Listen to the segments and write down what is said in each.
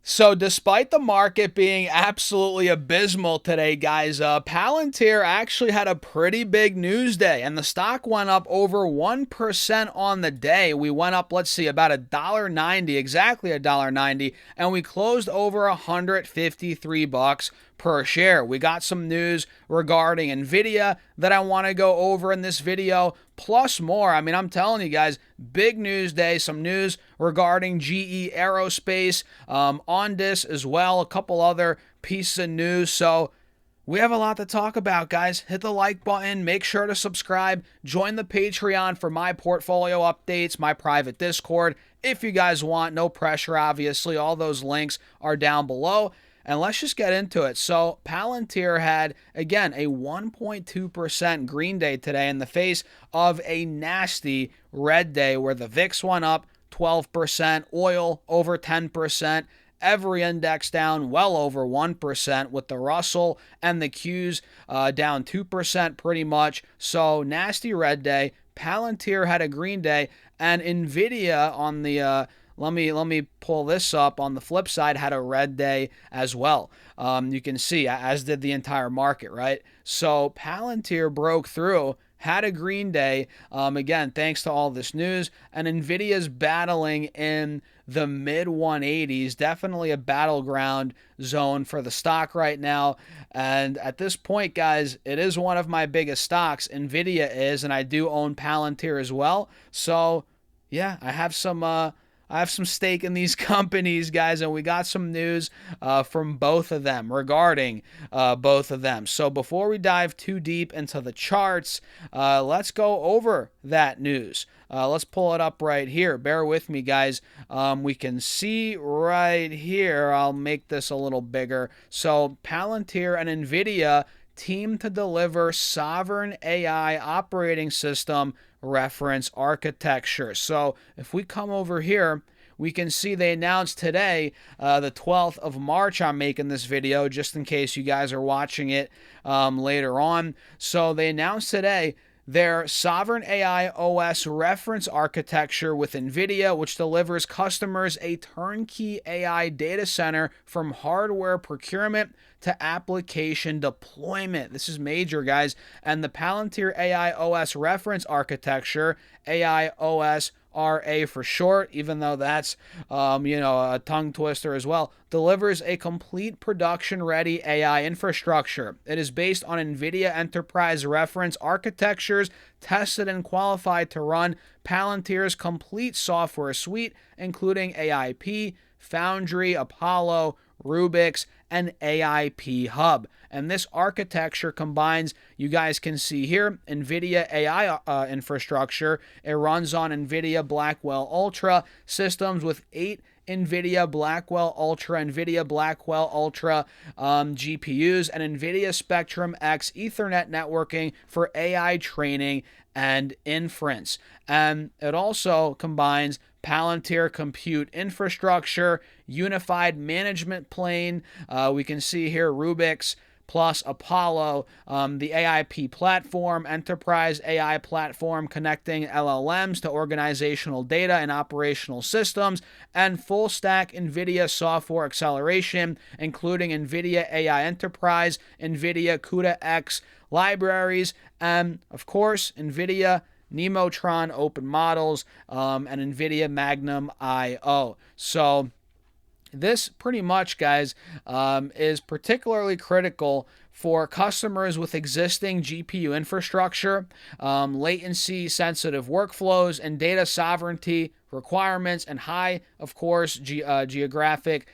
So despite the market being absolutely abysmal today, guys, Palantir actually had a pretty big news day, and the stock went up over 1% on the day. We went up, let's see, about $1.90, exactly $1.90, and we closed over 153 bucks per share. We got some news regarding Nvidia that I want to go over in this video, plus more. I mean, I'm telling you guys, big news day, some news regarding GE Aerospace, on this as well, a couple other pieces of news. So we have a lot to talk about, guys. Hit the like button, make sure to subscribe, join the Patreon for my portfolio updates, my private Discord. If you guys want, no pressure, obviously. All those links are down below. And let's just get into it. So Palantir had, again, a 1.2% green day today in the face of a nasty red day where the VIX went up 12%, oil over 10%, every index down well over 1%, with the Russell and the Qs down 2% pretty much. So nasty red day. Palantir had a green day, and Nvidia on the let me pull this up. On the flip side, had a red day as well. You can see, as did the entire market, right? So Palantir broke through, had a green day, again, thanks to all this news. And Nvidia's battling in the mid 180s, definitely a battleground zone for the stock right now. And at this point, guys, it is one of my biggest stocks. Nvidia is, and I do own Palantir as well. So yeah, I have some stake in these companies, guys, and we got some news from both of them regarding both of them. So before we dive too deep into the charts, let's go over that news. Let's pull it up right here. Bear with me, guys. We can see right here. I'll make this a little bigger. So Palantir and Nvidia team to deliver sovereign AI operating system reference architecture. So if we come over here, we can see they announced today, the 12th of March, I'm making this video just in case you guys are watching it later on. So they announced today their Sovereign AI OS reference architecture with NVIDIA, which delivers customers a turnkey AI data center from hardware procurement to application deployment. This is major, guys. And the Palantir AI OS reference architecture, AI OS RA for short, even though that's a tongue twister as well, delivers a complete production-ready AI infrastructure. It is based on NVIDIA Enterprise Reference architectures, tested and qualified to run Palantir's complete software suite, including AIP, Foundry, Apollo, Rubix, and AIP Hub. And this architecture combines, you guys can see here, NVIDIA AI infrastructure. It runs on NVIDIA Blackwell Ultra systems with 8 NVIDIA Blackwell Ultra, NVIDIA Blackwell Ultra GPUs, and NVIDIA Spectrum X Ethernet networking for AI training and inference. And it also combines Palantir compute infrastructure, unified management plane. We can see here Rubix plus Apollo, the AIP platform, enterprise AI platform connecting LLMs to organizational data and operational systems, and full stack NVIDIA software acceleration, including NVIDIA AI Enterprise, NVIDIA CUDA-X libraries, and of course, NVIDIA Nemotron open models, and NVIDIA Magnum IO. So this pretty much, guys, is particularly critical for customers with existing GPU infrastructure, latency-sensitive workflows, and data sovereignty requirements, and high, of course, geographic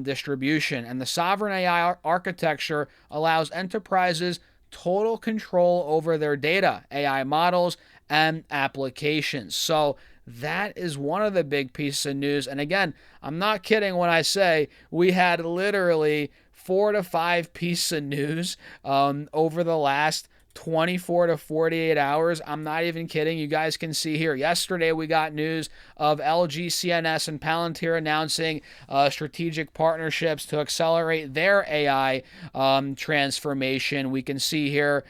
distribution. And the sovereign AI architecture allows enterprises total control over their data, AI models, and applications. So that is one of the big pieces of news. And again, I'm not kidding when I say we had literally 4 to 5 pieces of news over the last 24 to 48 hours. I'm not even kidding. You guys can see here. Yesterday, we got news of LG, CNS, and Palantir announcing strategic partnerships to accelerate their AI transformation. We can see here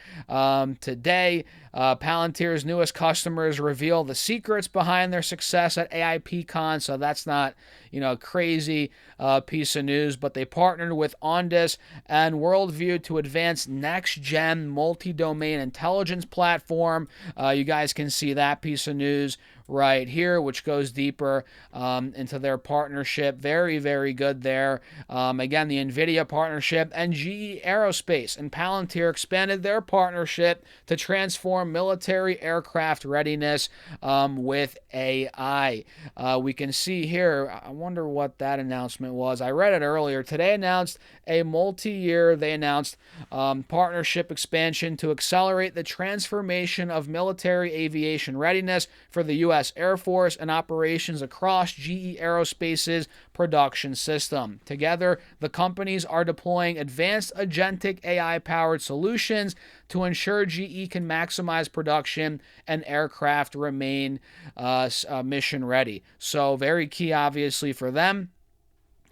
today, Palantir's newest customers reveal the secrets behind their success at AIPCon. So that's not, crazy piece of news. But they partnered with Ondas and Worldview to advance next-gen multi-domain intelligence platform. You guys can see that piece of news right here, which goes deeper into their partnership. Very, very good there. Again, the Nvidia partnership and GE Aerospace and Palantir expanded their partnership to transform military aircraft readiness with AI. We can see here, I wonder what that announcement was. I read it earlier. Today announced a multi-year, they announced partnership expansion to accelerate the transformation of military aviation readiness for the U.S. Air Force and operations across GE Aerospace's production system. Together, the companies are deploying advanced agentic AI-powered solutions to ensure GE can maximize production and aircraft remain mission ready. So very key, obviously, for them.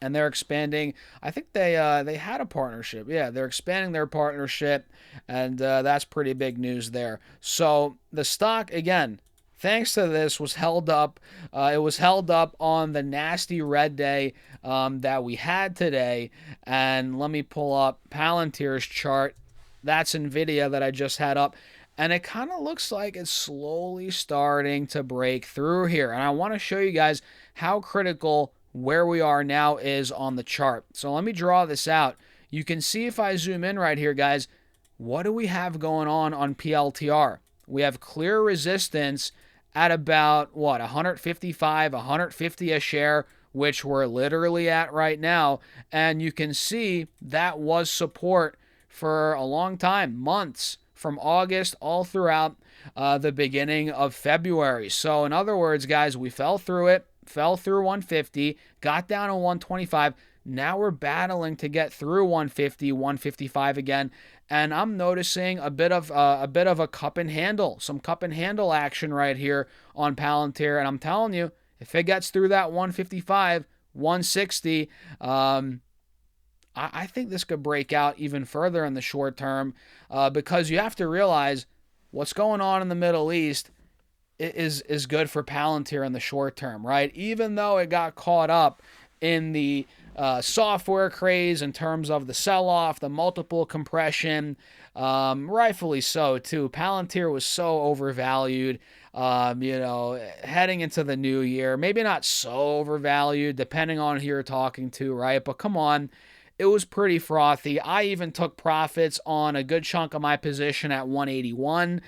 And they're expanding. I think they had a partnership. Yeah, they're expanding their partnership, and that's pretty big news there. So the stock, again, thanks to this, was held up. It was held up on the nasty red day that we had today. And let me pull up Palantir's chart. That's Nvidia that I just had up. And it kind of looks like it's slowly starting to break through here. And I want to show you guys how critical where we are now is on the chart. So let me draw this out. You can see if I zoom in right here, guys, what do we have going on PLTR? We have clear resistance at about, what, 155, 150 a share, which we're literally at right now. And you can see that was support for a long time, months, from August all throughout the beginning of February. So in other words, guys, we fell through it, fell through 150, got down to 125. Now we're battling to get through 150, 155 again. And I'm noticing a bit of a cup and handle, some cup and handle action right here on Palantir. And I'm telling you, if it gets through that 155, 160, I think this could break out even further in the short term because you have to realize what's going on in the Middle East is good for Palantir in the short term, right? Even though it got caught up in the software craze in terms of the sell-off, the multiple compression, rightfully so too. Palantir was so overvalued, heading into the new year. Maybe not so overvalued, depending on who you're talking to, right? But come on. It was pretty frothy. I even took profits on a good chunk of my position at 181.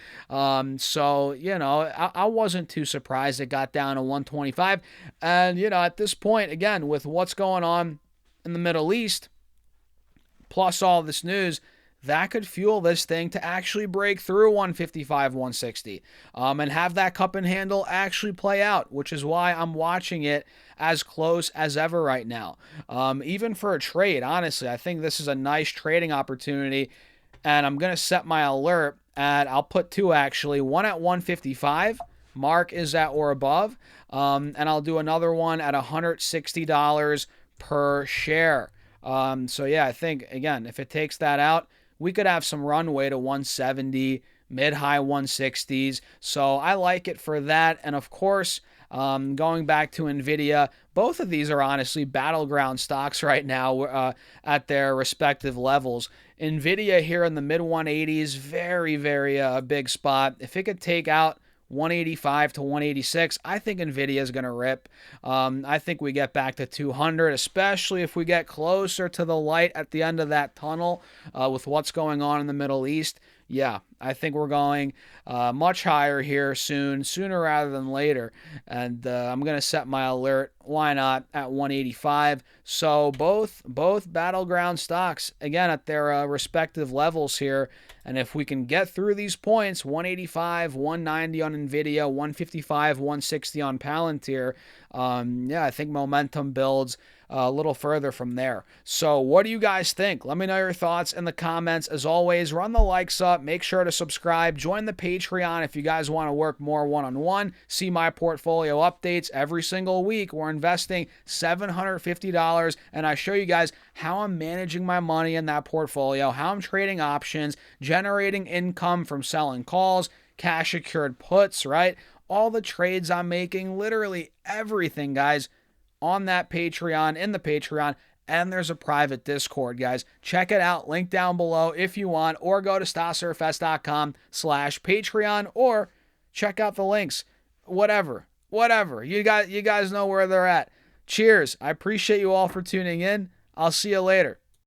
So, I wasn't too surprised it got down to 125. And, at this point, again, with what's going on in the Middle East, plus all this news, that could fuel this thing to actually break through 155, 160, and have that cup and handle actually play out, which is why I'm watching it as close as ever right now. Even for a trade, honestly, I think this is a nice trading opportunity, and I'm going to set my alert at, I'll put two actually, one at 155, mark is at or above, and I'll do another one at $160 per share. So yeah, I think, again, if it takes that out, we could have some runway to 170, mid-high 160s. So I like it for that. And of course, going back to Nvidia, both of these are honestly battleground stocks right now at their respective levels. Nvidia here in the mid-180s, very, very big spot. If it could take out 185 to 186, I think Nvidia is going to rip. I think we get back to 200, especially if we get closer to the light at the end of that tunnel with what's going on in the Middle East. Yeah, I think we're going much higher here sooner rather than later. And I'm going to set my alert, why not, at 185. So both battleground stocks, again, at their respective levels here. And if we can get through these points, 185, 190 on Nvidia, 155, 160 on Palantir, I think momentum builds a little further from there. So what do you guys think? Let me know your thoughts in the comments. As always, run the likes up. Make sure to subscribe. Join the Patreon if you guys want to work more one-on-one. See my portfolio updates every single week. We're investing $750, and I show you guys how I'm managing my money in that portfolio, how I'm trading options, generating income from selling calls, cash secured puts, right? All the trades I'm making, literally everything, guys, on that Patreon, in the Patreon, and there's a private Discord, guys. Check it out. Link down below if you want, or go to staserfs.com/Patreon, or check out the links. Whatever. You guys know where they're at. Cheers. I appreciate you all for tuning in. I'll see you later.